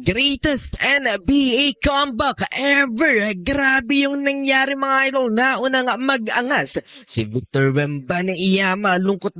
Greatest NBA comeback ever. Grabe yung nangyari mga idol. Nauna nga mag-angas si Victor Wembanyama. Lungkot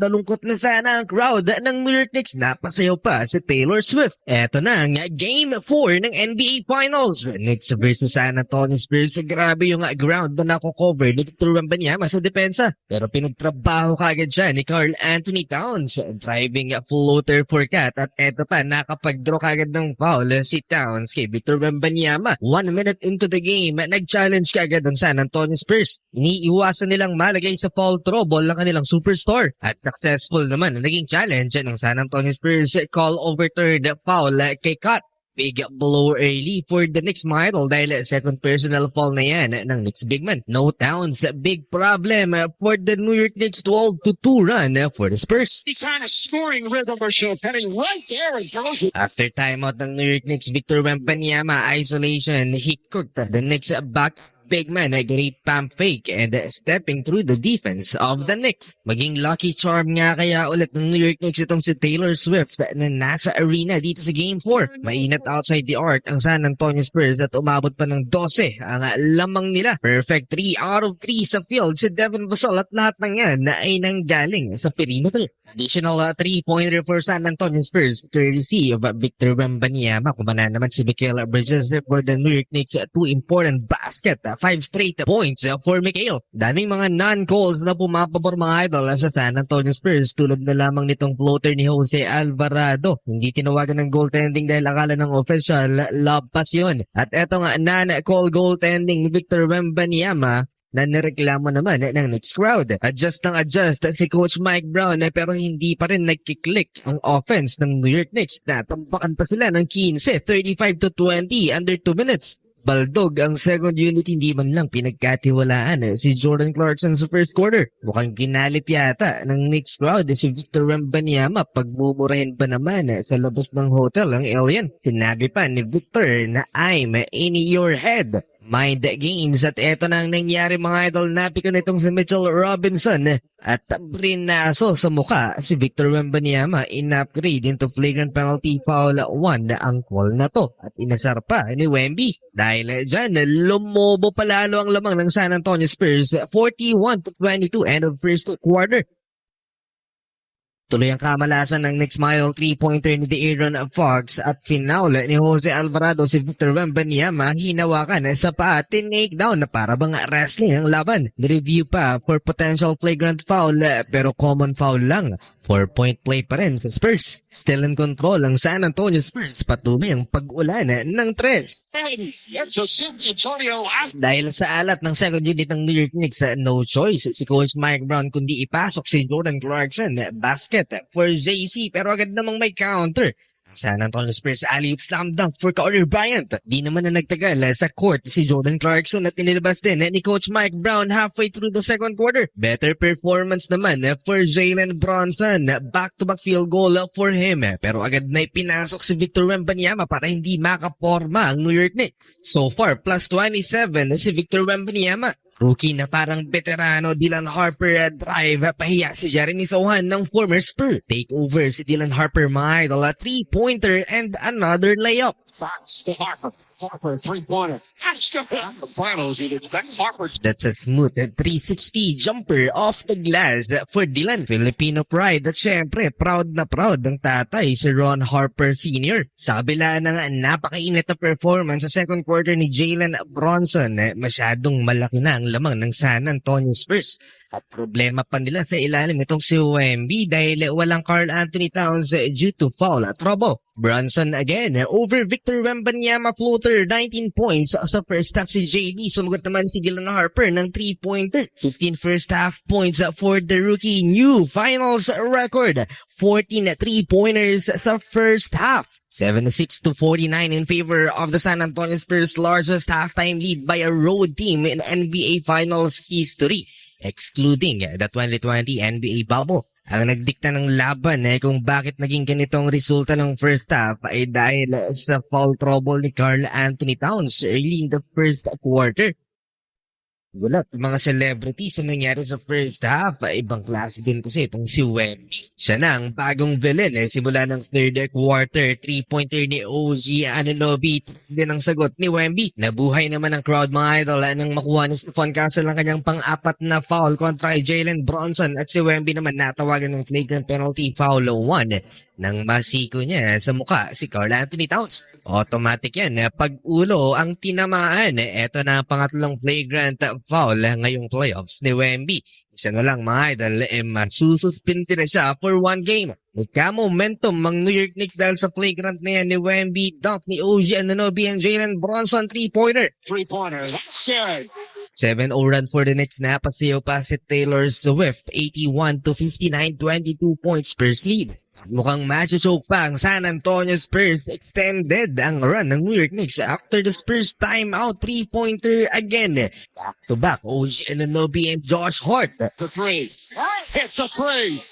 na sana ang crowd ng New York Knicks. Napasayaw pa si Taylor Swift. Eto na nga Game 4 ng NBA Finals. Knicks versus San Antonio Spurs. Grabe yung ground na nako-cover ni Victor Wembanyama sa depensa. Pero pinagtrabaho kagad siya ni Karl Anthony Towns. Driving floater for Cat. At eto pa, nakapag-draw kagad ng foul si Towns kay Victor Wembanyama. 1 minute into the game, nag-challenge kaagad ang San Antonio Spurs. Iniiwasan nilang malagay sa foul trouble ang kanilang superstar. At successful naman ang naging challenge ng San Antonio Spurs. Call overturned foul kay Cat. Big blow early for the Knicks mga idol dahil second personal foul na yan ng Knicks big man. No Towns, big problem for the New York Knicks 12-2 run for the Spurs. The kind of scoring rhythm or show heading right there and goes. After timeout ng New York Knicks, Victor Wembanyama isolation, he cooked the Knicks back. Big man, a great pump fake and stepping through the defense of the Knicks. Maging lucky charm nga kaya ulit ng New York Knicks itong si Taylor Swift na nasa arena dito sa Game 4. Mainit outside the arc ang San Antonio Spurs at umabot pa ng 12 ang lamang nila. Perfect 3 out of 3 sa field si Devin Vassell at lahat ng yan na ay nanggaling sa perimeter. Additional 3-pointer for San Antonio Spurs courtesy of Victor Wembanyama. Kumana naman si Mikal Bridges for the New York Knicks. 2 important basket. 5 straight points for Mikal. Daming mga non-calls na pumapabor mga idol sa San Antonio Spurs tulad na lamang nitong floater ni Jose Alvarado. Hindi tinawagan ng goaltending dahil akala ng official love pass yun. At eto nga non-call goaltending ni Victor Wembanyama na nireklamo naman ng Knicks crowd. Adjust si Coach Mike Brown pero hindi pa rin nagkiklik ang offense ng New York Knicks. Natampakan pa sila ng 15, 35-20 under 2 minutes. Baldog ang second unit, hindi man lang pinagkatiwalaan si Jordan Clarkson sa first quarter. Mukhang ginalit yata ng Knicks crowd si Victor Wembanyama. Pagmumurahin pa naman sa labas ng hotel ang alien. Sinabi pa ni Victor na I'm in your head. Mind games at eto na ang nangyari mga idol. Napiko nitong si Mitchell Robinson at brinaso sa muka si Victor Wembanyama. In-upgrade into flagrant penalty foul 1 ang call na to at inasar pa ni Wemby. Dahil dyan, lumobo palalo ang lamang ng San Antonio Spurs 41-22 end of first quarter. Tuloy ang kamalasan ng Knicks mile 3-pointer ni De'Aaron Fox at finaul ni Jose Alvarado si Victor Wembanyama. Hinawakan sa paa, tinake down na para bang wrestling ang laban. Review pa for potential flagrant foul pero common foul lang. 4-point play pa rin sa Spurs. Still in control ang San Antonio Spurs. Patuloy ang pag-ulan ng 3. Dahil sa alat ng second unit ng New York Knicks, no choice si Coach Mike Brown kundi ipasok si Jordan Clarkson. Basket for JC pero agad namang may counter. San Antonio Spurs alley-oop slam dunk for Carter Bryant. Di naman na nagtagal sa court si Jordan Clarkson at inilabas din ni Coach Mike Brown halfway through the second quarter. Better performance naman for Jalen Bronson. Back-to-back field goal for him. Pero agad na ipinasok si Victor Wembanyama para hindi makaporma ang New York Knicks. So far, plus 27 si Victor Wembanyama. Rookie na parang veterano Dylan Harper drive. Pahiya si Jeremy Sohan ng former Spur. Take over si Dylan Harper mga idol. 3-pointer and another layup. Fox to Harper. Harper, 3-pointer. That's the finals. Harper. That's a smooth 360 jumper off the glass for Dylan. Filipino pride at syempre proud na proud ng tatay si Ron Harper Sr. Sa kabila ng napakainit na performance sa second quarter ni Jalen Bronson, masyadong malaki na ang lamang ng San Antonio Spurs. At problema pa nila sa ilalim itong si Wemby dahil walang Karl Anthony Towns due to foul trouble. Bronson again over Victor Wembanyama floater 19 points sa first half si JB. Sumugot naman si Dylan Harper ng 3-pointer. 15 first half points for the rookie. New finals record. 14 3-pointers sa first half. 76-49 in favor of the San Antonio Spurs, largest halftime lead by a road team in NBA Finals history, excluding the 2020 NBA bubble. Ang nagdikta ng laban kung bakit naging ganitong resulta ng first half ay dahil sa foul trouble ni Karl Anthony Towns early in the first quarter. Gulat, mga celebrities sa nangyari sa first half. Ibang klase din kasi itong si Wemby. Siya na ang bagong villain simula ng third quarter. 3-pointer ni OG Anunoby din ang sagot ni Wemby. Nabuhay naman ang crowd mga idol nang makuha ni Stephon Castle ang kanyang pang-apat na foul kontra kay Jalen Bronson at si Wemby naman natawagan ng flagrant penalty foul 1 nang masiko niya sa muka si Karl Anthony Towns. Automatic yan. Pag ulo ang tinamaan, eto na ang pangatlong flagrant foul ngayong playoffs ni Wemby. Isa na lang mga idol, masususpindi na siya for 1 game. Nagka-momentum ang New York Knicks dahil sa flagrant na yan ni Wemby, dunk ni OG Anunoby and Jalen Bronson 3-pointer. 3-pointer. That's good. 7-0 run for the Knicks na pasiyo pa si Taylor Swift, 81-59, 22 points per lead. Mukhang match-choke pa ang San Antonio Spurs. Extended ang run ng New York Knicks after the Spurs timeout. 3-pointer again. Back-to-back, OG Anunoby and Josh Hart. The three. Hits a three.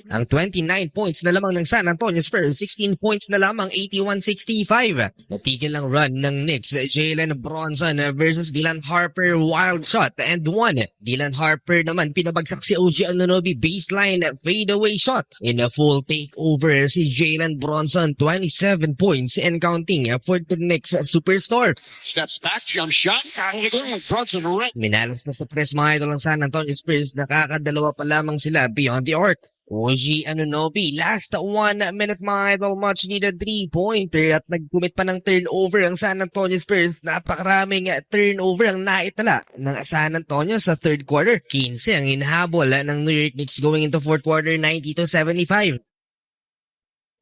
Ang 29 points na lamang ng San Antonio Spurs, 16 points na lamang, 81-65. Natigil ang run ng Knicks. Jalen Bronson versus Dylan Harper, wild shot and 1. Dylan Harper naman pinabagsak si OG Anunoby, baseline fadeaway shot. In a full takeover si Jalen Bronson, 27 points and counting for the Knicks superstar. Steps back, jump shot. Bronson right. Minalas na sa press mga idol ang San Antonio Spurs, nakakadalawa pa lamang sila beyond the arc. OG Anunoby, last 1 minute mga idol, much needed 3-pointer at nag-commit pa ng turnover ang San Antonio Spurs. Napakaraming turnover ang naitala ng San Antonio sa third quarter. 15 ang hinahabol ng New York Knicks going into fourth quarter, 90-75.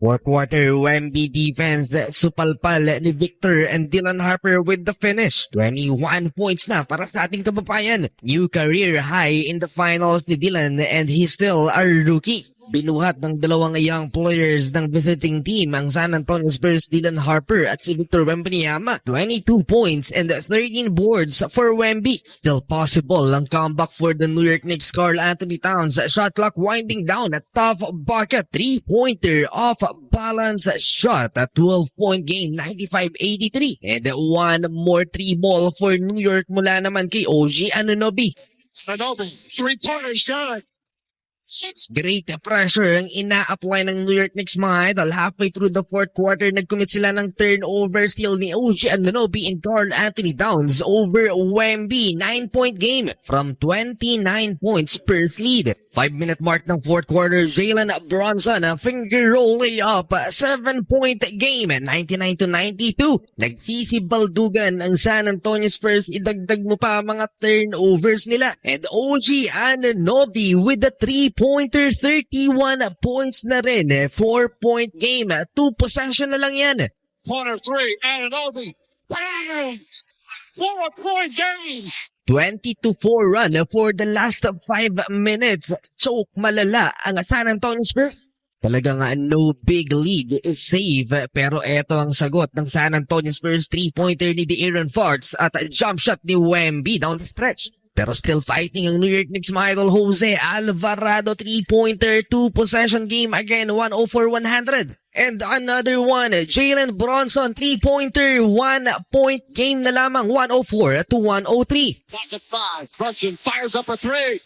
Fourth quarter, Wemby defense, supalpal ni Victor and Dylan Harper with the finish. 21 points na para sa ating kababayan. New career high in the finals ni Dylan and he's still a rookie. Binuhat ng dalawang young players ng visiting team ang San Antonio Spurs, Dylan Harper at si Victor Wembanyama. 22 points and 13 boards for Wemby. Still possible ang comeback for the New York Knicks. Karl Anthony Towns, shot clock winding down, a tough bucket, 3-pointer off balance shot, a 12-point game, 95-83. And one more 3-ball for New York mula naman kay OG Anunoby. Anunoby, 3-pointer's good. Great pressure ang ina-apply ng New York Knicks mga idol. Halfway through the fourth quarter, nag-commit sila ng turnover steal ni OG Anunoby and Karl Anthony Towns over Wemby. 9-point game from 29 points per lead. 5-minute mark ng fourth quarter, Jalen Bronson, a finger roll layup, 7-point game, 99-92. Nagsisibaldugan ang San Antonio Spurs, idagdag mo pa mga turnovers nila. And OG Anunoby with the 3-pointer, 31 points na rin. 4-point game, 2 possession na lang yan. Corner three, Anunoby. Bang! 4-point game. 20-4 run for the last 5 minutes. Choke malala ang San Antonio Spurs. Talagang no big lead is save, pero eto ang sagot ng San Antonio Spurs. 3-pointer ni De'Aaron Fox at jump shot ni Wemby down the stretch. Pero still fighting ang New York Knicks mga idol. Jose Alvarado, 3-pointer, 2-possession game again, 104-100. And another one, Jalen Bronson, 3-pointer, 1-point game na lamang, 104-103. Back at 5. Brunson fires up a three.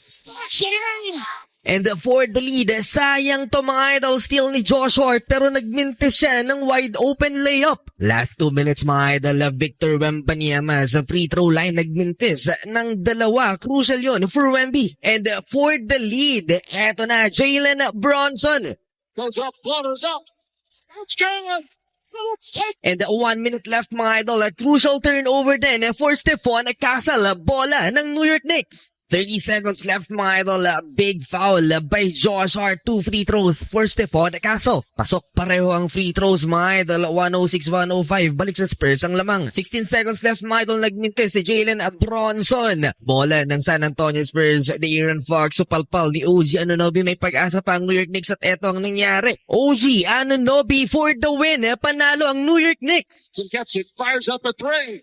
And for the lead, sayang to mga idol, steal ni Josh Hart pero nagmintis siya ng wide open layup. Last 2 minutes mga idol, Victor Wembanyama sa free throw line nagmintis ng dalawa. Crucial yun for Wemby. And for the lead, eto na, Jalen Bronson. Goes up, floaters up. It's good. And 1 minute left mga idol, a crucial turnover din for Stephon Castle, bola ng New York Knicks. 30 seconds left mga idol, big foul by Josh Hart, 2 free throws for Stephon Castle. Pasok pareho ang free throws mga idol, 106-105, balik sa Spurs ang lamang. 16 seconds left mga idol, nagmintis si Jalen Bronson. Bola ng San Antonio Spurs, De'Aaron Fox, supalpal ni OG Anunoby, may pag-asa pa ang New York Knicks at eto ang nangyari. OG Anunoby for the win, panalo ang New York Knicks. He gets it, fires up a three.